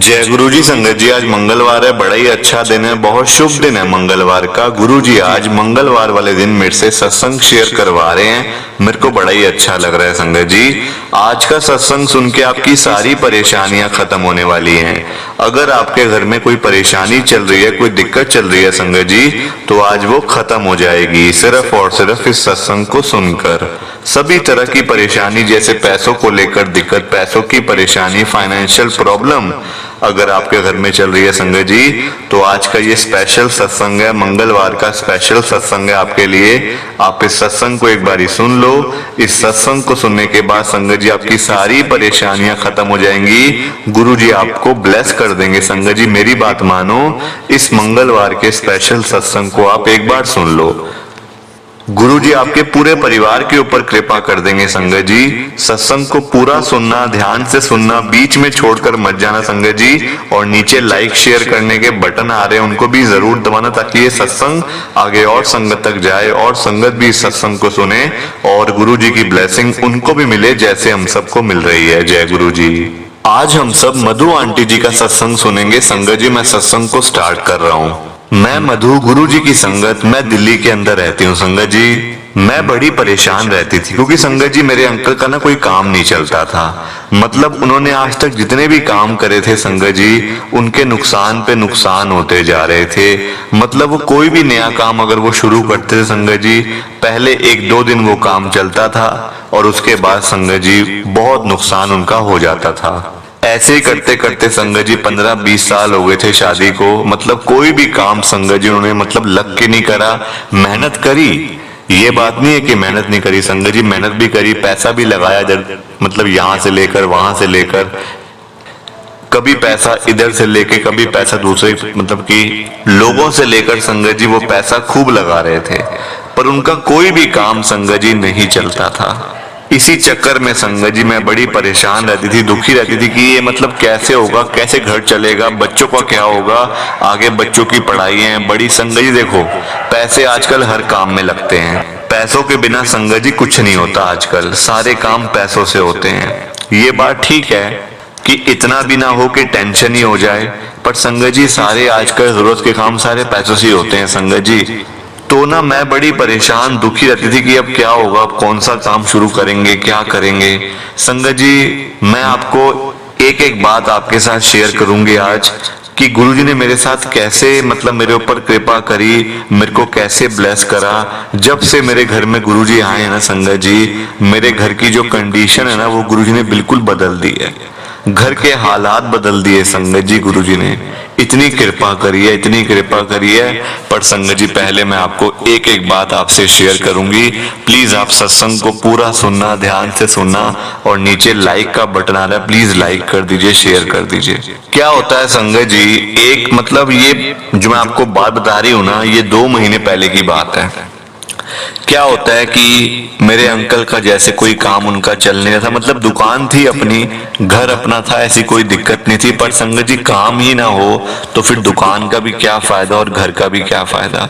जय गुरु जी। संगत जी, आज मंगलवार है, बड़ा ही अच्छा दिन है, बहुत शुभ दिन है मंगलवार का। गुरु जी आज मंगलवार वाले दिन मेरे से सत्संग शेयर करवा रहे हैं, मेरे को बड़ा ही अच्छा लग रहा है। संगत जी, आज का सत्संग सुन के आपकी सारी परेशानियां खत्म होने वाली हैं। अगर आपके घर में कोई परेशानी चल रही है, कोई दिक्कत चल रही है संगत जी, तो आज वो खत्म हो जाएगी सिर्फ और सिर्फ इस सत्संग को सुनकर। सभी तरह की परेशानी, जैसे पैसों को लेकर दिक्कत, पैसों की परेशानी, फाइनेंशियल प्रॉब्लम अगर आपके घर में चल रही है संगत जी, तो आज का ये स्पेशल सत्संग है, मंगलवार का स्पेशल सत्संग है आपके लिए। आप इस सत्संग को एक बारी सुन लो। इस सत्संग को सुनने के बाद संगत जी आपकी सारी परेशानियां खत्म हो जाएंगी। गुरु जी आपको ब्लेस कर देंगे। संगत जी मेरी बात मानो, इस मंगलवार के स्पेशल सत्संग को आप एक बार सुन लो। गुरु जी आपके पूरे परिवार के ऊपर कृपा कर देंगे। संगत जी सत्संग को पूरा सुनना, ध्यान से सुनना, बीच में छोड़कर मत जाना संगत जी। और नीचे लाइक शेयर करने के बटन आ रहे हैं, उनको भी जरूर दबाना, ताकि ये सत्संग आगे और संगत तक जाए और संगत भी इस सत्संग को सुने और गुरु जी की ब्लेसिंग उनको भी मिले, जैसे हम सबको मिल रही है। जय गुरु जी। आज हम सब मधु आंटी जी का सत्संग सुनेंगे। संगत जी मैं सत्संग को स्टार्ट कर रहा हूँ। मैं मधु, गुरु जी की संगत, मैं दिल्ली के अंदर रहती हूँ संगत जी। मैं बड़ी परेशान रहती थी क्योंकि संगत जी मेरे अंकल का ना कोई काम नहीं चलता था। मतलब उन्होंने आज तक जितने भी काम करे थे संगत जी, उनके नुकसान पे नुकसान होते जा रहे थे। मतलब वो कोई भी नया काम अगर वो शुरू करते थे संगत जी, पहले 1-2 दिन वो काम चलता था और उसके बाद संगत जी बहुत नुकसान उनका हो जाता था। ऐसे ही करते करते संगत जी 15-20 साल हो गए थे शादी को। मतलब कोई भी काम संगत जी उन्होंने मतलब लग के नहीं करा, मेहनत करी। ये बात नहीं है कि मेहनत नहीं करी संगत जी, मेहनत भी करी, पैसा भी लगाया, मतलब यहाँ से लेकर वहां से लेकर, कभी पैसा इधर से लेके, कभी पैसा दूसरे मतलब कि लोगों से लेकर संगत जी वो पैसा खूब लगा रहे थे, पर उनका कोई भी काम संगत जी नहीं चलता था। इसी चक्कर में संगत जी मैं बड़ी परेशान रहती थी, दुखी रहती थी कि ये मतलब कैसे होगा, कैसे घर चलेगा, बच्चों का क्या होगा, आगे बच्चों की पढ़ाई है बड़ी। संगत जी देखो, पैसे आजकल हर काम में लगते हैं, पैसों के बिना संगत जी कुछ नहीं होता। आजकल सारे काम पैसों से होते हैं। ये बात ठीक है कि इतना भी ना हो कि टेंशन ही हो जाए, पर संगत जी सारे आजकल जरूरत के काम सारे पैसों से ही होते हैं संगत जी। तो ना मैं बड़ी परेशान दुखी रहती थी कि अब क्या होगा, अब कौन सा काम शुरू करेंगे, क्या करेंगे। संगत जी मैं आपको एक एक बात आपके साथ शेयर करूंगी आज, कि गुरुजी ने मेरे साथ कैसे मतलब मेरे ऊपर कृपा करी, मेरे को कैसे ब्लेस करा। जब से मेरे घर में गुरुजी आए हैं ना संगत जी, मेरे घर की जो कंडीशन है ना वो गुरुजी ने बिल्कुल बदल दी है। घर के हालात बदल दिए संगत जी, गुरुजी ने इतनी कृपा करी है, इतनी कृपा करी है। पर संगत जी पहले मैं आपको एक एक बात आपसे शेयर करूंगी। प्लीज आप सत्संग को पूरा सुनना, ध्यान से सुनना, और नीचे लाइक का बटन आ रहा है, प्लीज लाइक कर दीजिए, शेयर कर दीजिए। क्या होता है संगत जी, एक मतलब ये जो मैं आपको बात बता रही हूँ ना, ये 2 महीने पहले की बात है। क्या होता है कि मेरे अंकल का जैसे कोई काम उनका चल नहीं रहा था, मतलब दुकान थी अपनी, घर अपना था, ऐसी कोई दिक्कत नहीं थी, पर संगत जी काम ही ना हो तो फिर दुकान का भी क्या फायदा और घर का भी क्या फायदा।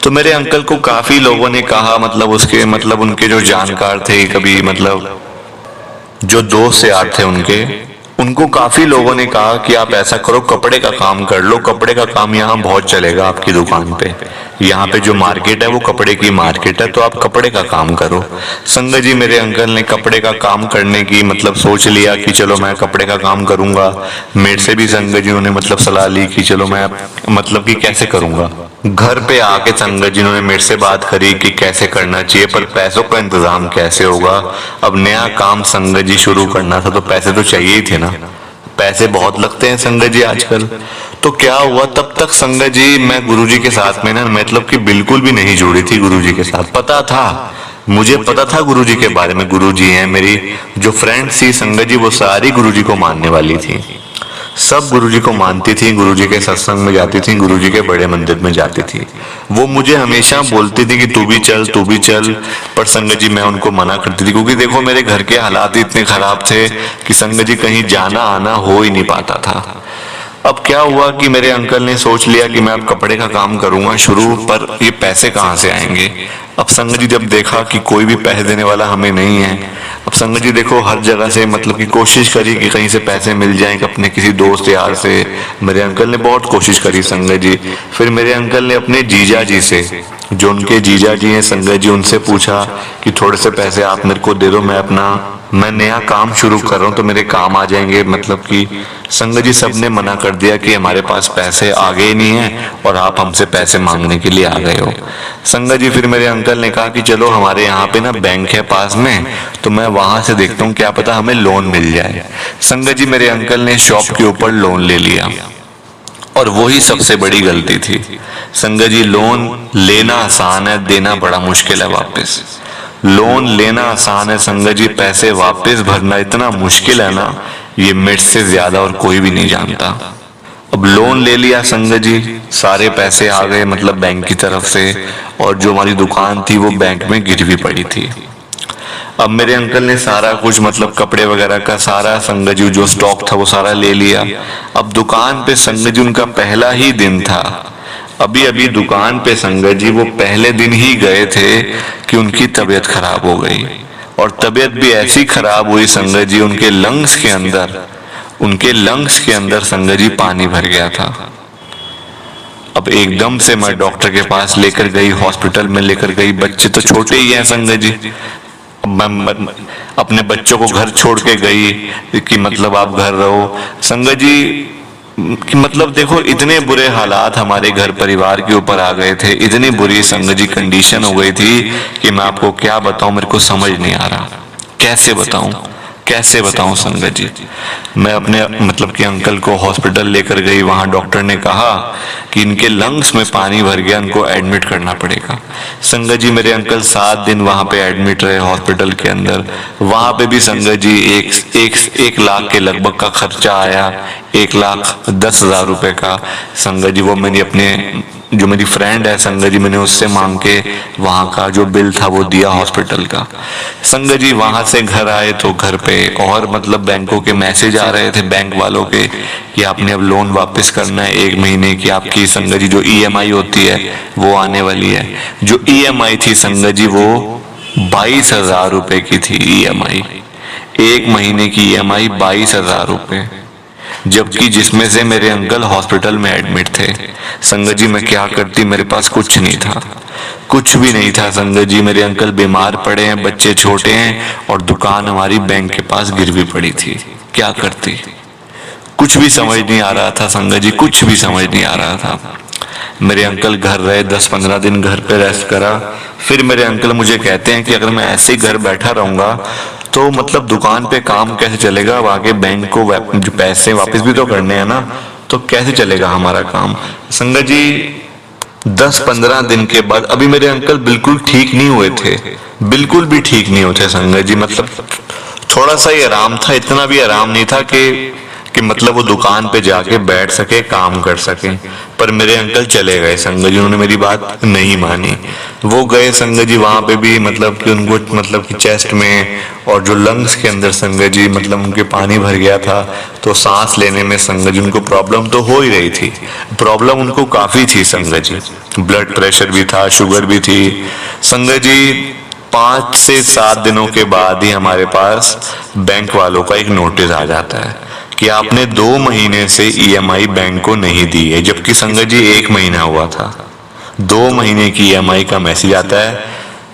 तो मेरे अंकल को काफी लोगों ने कहा, मतलब उसके मतलब उनके जो जानकार थे, कभी मतलब जो दोस्त यार थे उनको काफी लोगों ने कहा कि आप ऐसा करो, कपड़े का काम कर लो, कपड़े का काम यहाँ बहुत चलेगा आपकी दुकान पे, यहाँ पे जो मार्केट है वो कपड़े की मार्केट है, तो आप कपड़े का काम करो। संगत जी मेरे अंकल ने कपड़े का काम करने की मतलब सोच लिया कि चलो मैं कपड़े का काम करूंगा। मेरे से भी संगत जी उन्होंने मतलब सलाह ली कि चलो मैं मतलब कि कैसे करूंगा। घर पे आके संगत जी ने मेरे से बात करी कि कैसे करना चाहिए, पर पैसों का इंतजाम कैसे होगा। अब नया काम संगत जी शुरू करना था तो पैसे तो चाहिए ही थे ना, पैसे बहुत लगते हैं संगत जी आजकल। तो क्या हुआ, तब तक संगत जी मैं गुरुजी के साथ में ना मतलब कि बिल्कुल भी नहीं जुड़ी थी गुरुजी के साथ। पता था, मुझे पता था गुरुजी के बारे में, गुरुजी हैं, मेरी जो फ्रेंड्स थी संगत जी वो सारी गुरुजी को मानने वाली थी, सब गुरुजी को मानती थी, गुरुजी के सत्संग में जाती थी, गुरुजी के बड़े मंदिर में जाती थी। वो मुझे हमेशा बोलती थी कि तू भी चल, तू भी चल, पर संगत जी मैं उनको मना करती थी, क्योंकि देखो मेरे घर के हालात इतने खराब थे कि संगत जी कहीं जाना आना हो ही नहीं पाता था। अब क्या हुआ कि मेरे अंकल ने सोच लिया कि मैं अब कपड़े का काम करूंगा शुरू, पर ये पैसे कहाँ से आएंगे। अब संगत जी जब देखा कि कोई भी पैसे देने वाला हमें नहीं है, अब संगत जी देखो हर जगह से मतलब कि कोशिश करी कि कहीं से पैसे मिल जाएं, अपने किसी दोस्त यार से। मेरे अंकल ने बहुत कोशिश करी संगत जी। फिर मेरे अंकल ने अपने जीजा जी से, जो उनके जीजा जी हैं संगत जी, उनसे पूछा कि थोड़े से पैसे आप मेरे को दे दो, मैं नया काम शुरू कर रहा हूँ तो मेरे काम आ जाएंगे। मतलब कि संगत जी सबने मना कर दिया कि हमारे पास पैसे आ गए नहीं है और आप हमसे पैसे मांगने के लिए आ गए हो। संगत जी फिर मेरे अंकल ने कहा कि चलो हमारे यहाँ पे ना बैंक है पास में, तो मैं वहां से देखता हूँ, क्या पता हमें लोन मिल जाए। संगत जी मेरे अंकल ने शॉप के ऊपर लोन ले लिया और वही सबसे बड़ी गलती थी। संगत जी लोन लेना आसान है, देना बड़ा मुश्किल है। वापस लोन लेना आसान है संगत जी, पैसे वापस भरना इतना मुश्किल है ना, ये मेरे से ज्यादा और कोई भी नहीं जानता। अब लोन ले लिया संगत जी, सारे पैसे आ गए मतलब बैंक की तरफ से, और जो हमारी दुकान थी वो बैंक में गिरवी पड़ी थी। अब मेरे अंकल ने सारा कुछ मतलब कपड़े वगैरह का सारा संगत जी जो स्टॉक था वो सारा ले लिया। अब दुकान पे संगत जी उनका पहला ही दिन था, अभी अभी दुकान पे संगत जी वो पहले दिन ही गए थे कि उनकी तबीयत खराब हो गई। और तबीयत भी ऐसी खराब हुई संगत जी, उनके लंग्स के अंदर संगत जी पानी भर गया था। अब एकदम से मैं डॉक्टर के पास लेकर गई, हॉस्पिटल में लेकर गई। बच्चे तो छोटे ही हैं संगत जी, मैं अपने बच्चों को घर छोड़ के गई कि मतलब आप घर रहो। संगत जी कि मतलब देखो इतने बुरे हालात हमारे घर परिवार के ऊपर आ गए थे, इतनी बुरी संगत जी कंडीशन हो गई थी कि मैं आपको क्या बताऊं, मेरे को समझ नहीं आ रहा कैसे बताऊं संगत जी। मैं अपने मतलब कि अंकल को हॉस्पिटल लेकर गई, वहां डॉक्टर ने कहा कि इनके लंग्स में पानी भर गया, इनको एडमिट करना पड़ेगा। संगत जी मेरे अंकल 7 दिन वहां पे एडमिट रहे हॉस्पिटल के अंदर। वहां पे भी संगत जी एक लाख के लगभग का खर्चा आया, 1,10,000 रुपए का। संगत जी वो मैंने अपने जो मेरी फ्रेंड है संगत जी, मैंने उससे मांग के वहां का जो बिल था वो दिया हॉस्पिटल का। संगत जी वहां से घर आए तो घर पे और मतलब बैंकों के मैसेज आ रहे थे बैंक वालों के कि आपने अब लोन वापस करना है, 1 महीने की आपकी संगत जी जो EMI होती है वो आने वाली है। जो EMI थी संगत जी वो 22,000 रुपए की थी EMI, 1 महीने की EMI 22,000 रुपए, जबकि जिसमें से मेरे अंकल हॉस्पिटल में एडमिट थे। संगत जी मैं क्या करती, मेरे पास कुछ नहीं था, कुछ भी नहीं था संगत जी। मेरे अंकल बीमार पड़े हैं, बच्चे छोटे हैं और दुकान हमारी बैंक के पास गिरवी पड़ी थी, क्या करती, कुछ भी समझ नहीं आ रहा था संगत जी, कुछ भी समझ नहीं आ रहा था। मेरे अंकल घर रहे, 10-15 दिन घर पे रेस्ट करा। फिर मेरे अंकल मुझे कहते हैं कि अगर मैं ऐसे ही घर बैठा रहूंगा तो मतलब दुकान पे काम कैसे चलेगा, आगे बैंक को जो पैसे वापस भी तो करने हैं ना, तो कैसे चलेगा हमारा काम। संगत जी 10-15 दिन के बाद अभी मेरे अंकल बिल्कुल ठीक नहीं हुए थे, बिल्कुल भी ठीक नहीं होते संगत जी। मतलब थोड़ा सा ही आराम था, इतना भी आराम नहीं था कि मतलब वो दुकान पे जाके बैठ सके, काम कर सके। पर मेरे अंकल चले गए संगत जी, उन्होंने मेरी बात नहीं मानी। वो गए संगत जी, वहां पे भी मतलब कि उनको मतलब कि चेस्ट में और जो लंग्स के अंदर संगत जी मतलब उनके पानी भर गया था, तो सांस लेने में संगत जी उनको प्रॉब्लम तो हो ही रही थी, प्रॉब्लम उनको काफी थी संगत जी, ब्लड प्रेशर भी था, शुगर भी थी। संगत जी 5 से 7 दिनों के बाद ही हमारे पास बैंक वालों का एक नोटिस आ जाता है कि आपने 2 महीने से EMI बैंक को नहीं दी है, जबकि संगत जी 1 महीना हुआ था। 2 महीने की EMI का मैसेज आता है,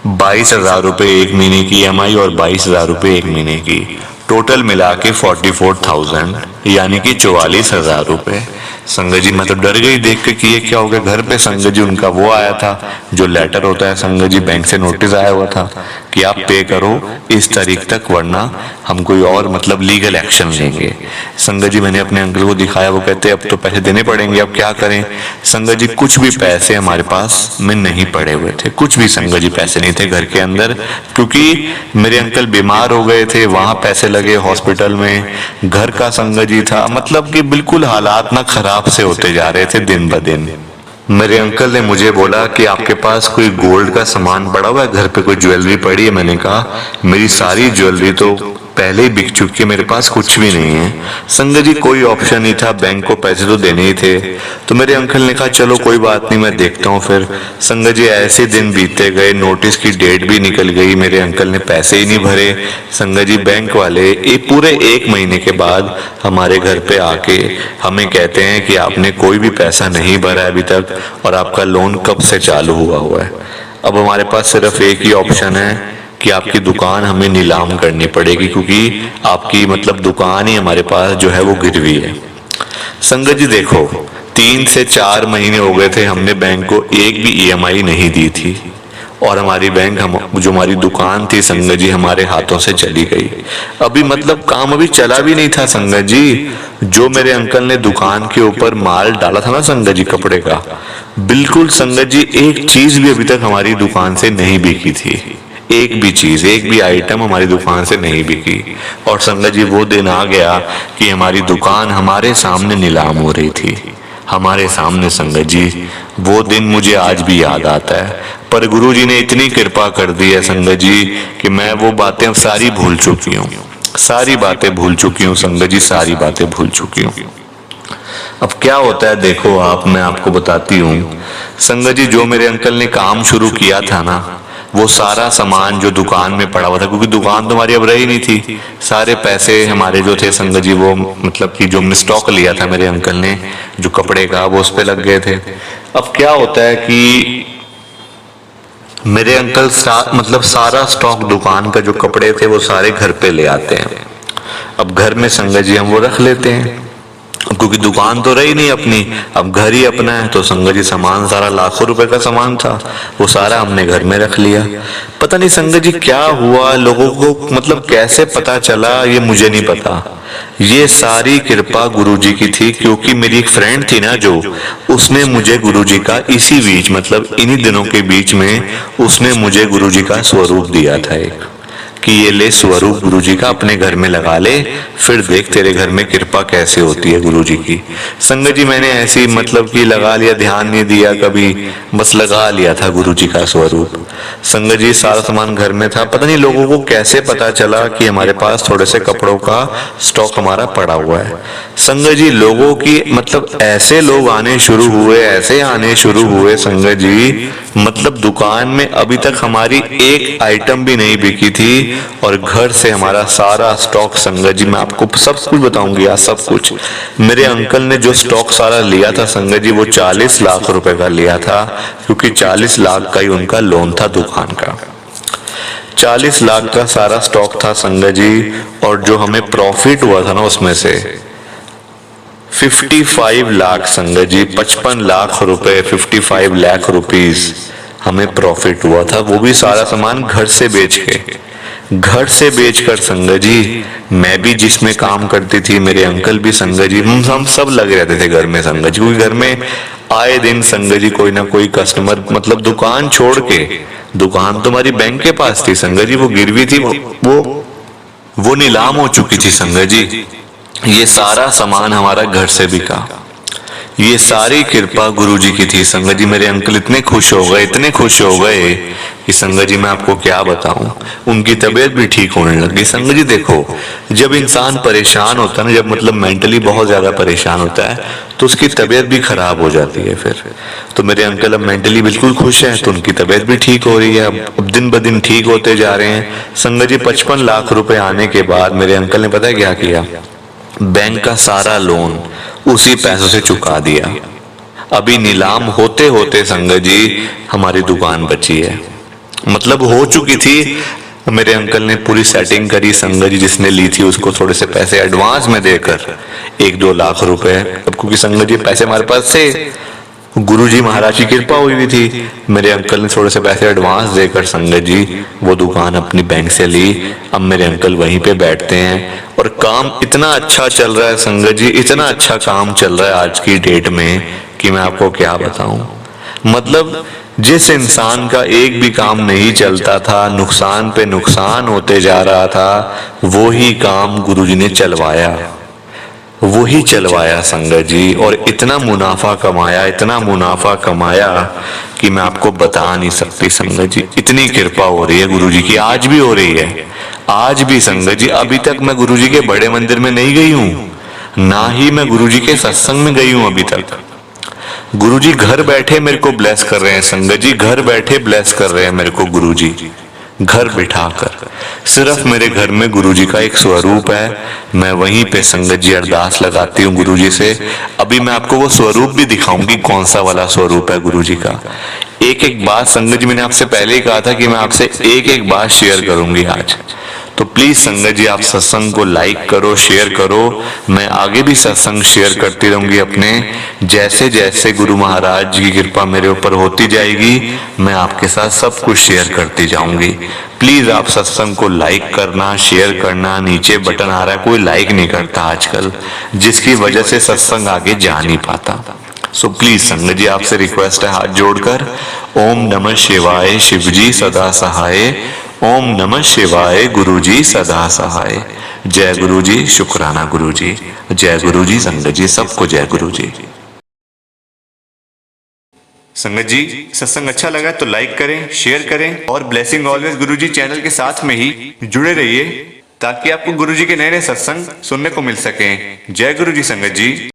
22,000 रुपए 1 महीने की EMI और 22,000 रुपए 1 महीने की, टोटल मिला के 44,000 यानी कि 44,000 रुपए। संगत जी मैं तो डर गई देख के कि ये क्या हो गया। घर पे संगत जी उनका वो आया था जो लेटर होता है संगत जी, बैंक से नोटिस आया हुआ था कि आप पे करो इस तारीख तक, वरना हम कोई और मतलब लीगल एक्शन लेंगे। संगत जी मैंने अपने अंकल को दिखाया, वो कहते अब तो पैसे देने पड़ेंगे, अब क्या करें। संगत जी कुछ भी पैसे हमारे पास में नहीं पड़े हुए थे, कुछ भी संगत जी पैसे नहीं थे घर के अंदर, क्योंकि मेरे अंकल बीमार हो गए थे, वहां पैसे लगे हॉस्पिटल में, घर का संगत जी था, मतलब कि बिल्कुल हालात ना खराब से होते जा रहे थे दिन ब दिन। मेरे अंकल ने मुझे बोला कि आपके पास कोई गोल्ड का सामान पड़ा हुआ है, घर पे कोई ज्वेलरी पड़ी है। मैंने कहा मेरी सारी ज्वेलरी तो पहले ही बिक चुकी है, मेरे पास कुछ भी नहीं है। संगत जी कोई ऑप्शन नहीं था, बैंक को पैसे तो देने ही थे। तो मेरे अंकल ने कहा चलो कोई बात नहीं, मैं देखता हूँ। फिर संगत जी ऐसे दिन बीते गए, नोटिस की डेट भी निकल गई, मेरे अंकल ने पैसे ही नहीं भरे। संगत जी बैंक वाले पूरे 1 महीने के बाद हमारे घर पे आके हमें कहते हैं कि आपने कोई भी पैसा नहीं भरा है अभी तक, और आपका लोन कब से चालू हुआ है। अब हमारे पास सिर्फ एक ही ऑप्शन है कि आपकी दुकान हमें नीलाम करनी पड़ेगी, क्योंकि आपकी मतलब दुकान ही हमारे पास जो है वो गिरवी है। संगत जी देखो 3 से 4 महीने हो गए थे, हमने बैंक को एक भी EMI नहीं दी थी, और हमारी बैंक जो हमारी दुकान थी संगत जी हमारे हाथों से चली गई। अभी मतलब काम अभी चला भी नहीं था संगत जी। जो मेरे अंकल ने दुकान के ऊपर माल डाला था ना संगत जी कपड़े का, बिल्कुल संगत जी एक चीज भी अभी तक हमारी दुकान से नहीं बिकी थी। एक भी चीज, एक भी आइटम हमारी दुकान से नहीं बिकी। और संगत जी वो दिन आ गया कि हमारी दुकान हमारे सामने नीलाम हो रही थी, हमारे सामने। संगत जी वो दिन मुझे आज भी याद आता है, पर गुरुजी ने इतनी कृपा कर दी है संगत जी कि मैं वो बातें सारी भूल चुकी हूँ, सारी बातें भूल चुकी हूँ संगत जी, सारी बातें भूल चुकी हूँ। अब क्या होता है देखो आप, मैं आपको बताती हूँ संगत जी। जो मेरे अंकल ने काम शुरू किया था ना, वो सारा सामान जो दुकान में पड़ा हुआ था, क्योंकि दुकान तो हमारी अब रही नहीं थी, सारे पैसे हमारे जो थे संगत जी वो मतलब कि जो हमने स्टॉक लिया था मेरे अंकल ने जो कपड़े का, वो उस पे लग गए थे। अब क्या होता है कि मेरे अंकल मतलब सारा स्टॉक दुकान का जो कपड़े थे वो सारे घर पे ले आते हैं। अब घर में संगत जी हम वो रख लेते हैं, क्योंकि दुकान तो रही नहीं अपनी, अब घर ही अपना है। तो संगत जी सामान सारा लाखों रुपए का सामान था, वो सारा हमने घर में रख लिया। पता नहीं संगत जी क्या हुआ, लोगों को मतलब कैसे पता चला ये मुझे नहीं पता। ये सारी कृपा गुरुजी की थी, क्योंकि मेरी एक फ्रेंड थी ना जो, उसने मुझे गुरुजी का इसी बीच मतलब इन्हीं दिनों के बीच में उसने मुझे गुरुजी का स्वरूप दिया था एक, कि ये ले स्वरूप गुरुजी का अपने घर में लगा ले, फिर देख तेरे घर में कृपा कैसे होती है गुरुजी की। संगत जी मैंने ऐसी मतलब कि लगा लिया, ध्यान नहीं दिया कभी, बस लगा लिया था गुरुजी का स्वरूप। संगत जी सारा सामान घर में था, पता नहीं लोगों को कैसे पता चला कि हमारे पास थोड़े से कपड़ों का स्टॉक हमारा पड़ा हुआ है। संगत जी लोगों की मतलब ऐसे लोग आने शुरू हुए, ऐसे आने शुरू हुए संगत जी, मतलब दुकान में अभी तक हमारी एक आइटम भी नहीं बिकी थी, और घर से हमारा सारा स्टॉक संगत जी मैं आपको सब कुछ बताऊंगी आज, सब कुछ। मेरे अंकल ने जो स्टॉक सारा लिया था संगत जी वो 40 लाख रुपए का लिया था, क्योंकि 40 लाख का ही उनका लोन था दुकान का। 40 लाख का सारा स्टॉक था संगत जी, और जो हमें प्रॉफिट हुआ था ना उसमें से 55 लाख संगत जी, 55 लाख रुपए, 55 लाख रुपीस हमें प्रॉफिट हुआ था, वो भी सारा सामान घर से बेच के, घर से बेचकर संगत जी। मैं भी जिसमें काम करती थी, मेरे अंकल भी संगत जी, हम सब लगे रहते थे घर में संगत जी, क्योंकि घर में आए दिन संगत जी कोई ना कोई कस्टमर मतलब दुकान छोड़ के, दुकान तो हमारी बैंक के पास थी संगत जी, वो गिरवी थी, वो नीलाम हो चुकी थी संगत जी। ये सारा सामान हमारा घर से बिका, ये सारी कृपा गुरुजी की थी संगत जी। मेरे अंकल इतने खुश हो गए, इतने खुश हो गए कि संगत जी मैं आपको क्या बताऊं, उनकी तबीयत भी ठीक होने लगी। संगत जी देखो जब इंसान परेशान होता है ना, जब मतलब मेंटली बहुत ज्यादा परेशान होता है तो उसकी तबीयत भी खराब हो जाती है फिर। तो मेरे अंकल अब मेंटली बिल्कुल खुश हैं, तो उनकी तबीयत भी ठीक हो रही है, अब दिन ब दिन ठीक होते जा रहे हैं संगत जी। 55 लाख रुपए आने के बाद मेरे अंकल ने पता है क्या किया, बैंक का सारा लोन उसी पैसों से चुका दिया। अभी नीलाम होते होते संगत जी हमारी दुकान बची है, मतलब हो चुकी थी। मेरे अंकल ने पूरी सेटिंग करी संगत जी, जिसने ली थी उसको थोड़े से पैसे एडवांस में देकर 1-2 लाख रुपए। अब क्योंकि संगत जी पैसे हमारे पास से गुरुजी महाराज की कृपा हुई हुई थी, मेरे अंकल ने थोड़े से पैसे एडवांस देकर संगत जी वो दुकान अपनी बैंक से ली। अब मेरे अंकल वहीं पे बैठते हैं और काम इतना अच्छा चल रहा है संगत जी, इतना अच्छा काम चल रहा है आज की डेट में कि मैं आपको क्या बताऊं। मतलब जिस इंसान का एक भी काम नहीं चलता था, नुकसान पे नुकसान होते जा रहा था, वो ही काम गुरुजी ने चलवाया, वही चलवाया संगत जी, और इतना मुनाफा कमाया, इतना मुनाफा कमाया कि मैं आपको बता नहीं सकती संगत जी। इतनी कृपा हो रही है गुरुजी की, आज भी हो रही है, आज भी संगत जी अभी तक मैं गुरुजी के बड़े मंदिर में नहीं गई हूँ, ना ही मैं गुरुजी के सत्संग में गई हूँ अभी तक। गुरुजी घर बैठे मेरे को ब्लेस कर रहे हैं संगत जी, घर बैठे ब्लेस कर रहे हैं मेरे को गुरुजी, घर बिठाकर। सिर्फ मेरे घर में गुरुजी का एक स्वरूप है, मैं वहीं पे संगत जी अरदास लगाती हूँ गुरुजी से। अभी मैं आपको वो स्वरूप भी दिखाऊंगी, कौन सा वाला स्वरूप है गुरुजी का। एक एक बात संगत जी मैंने आपसे पहले ही कहा था कि मैं आपसे एक एक बात शेयर करूंगी आज। तो प्लीज संगत जी आप सत्संग को लाइक करो, शेयर करो। मैं आगे भी सत्संग शेयर करती रहूंगी अपने, जैसे जैसे गुरु महाराज की कृपा मेरे ऊपर होती जाएगी मैं आपके साथ सब कुछ शेयर करती जाऊंगी। प्लीज आप सत्संग को लाइक करना, शेयर करना। नीचे बटन आ रहा है, कोई लाइक नहीं करता आजकल, जिसकी वजह से सत्संग आगे जा नहीं पाता। सो प्लीज संगत जी आपसे रिक्वेस्ट है हाथ जोड़कर, ओम नमः शिवाय शिवजी सदा सहाय, ओम नमः शिवाय गुरुजी सदा सहाय। जय गुरुजी, शुक्राना गुरुजी, जय गुरुजी संगत जी, सबको जय गुरुजी। संगत जी सत्संग अच्छा लगा तो लाइक करें, शेयर करें और ब्लेसिंग ऑलवेज गुरुजी चैनल के साथ में ही जुड़े रहिए ताकि आपको गुरुजी के नए नए सत्संग सुनने को मिल सके। जय गुरुजी संगत जी।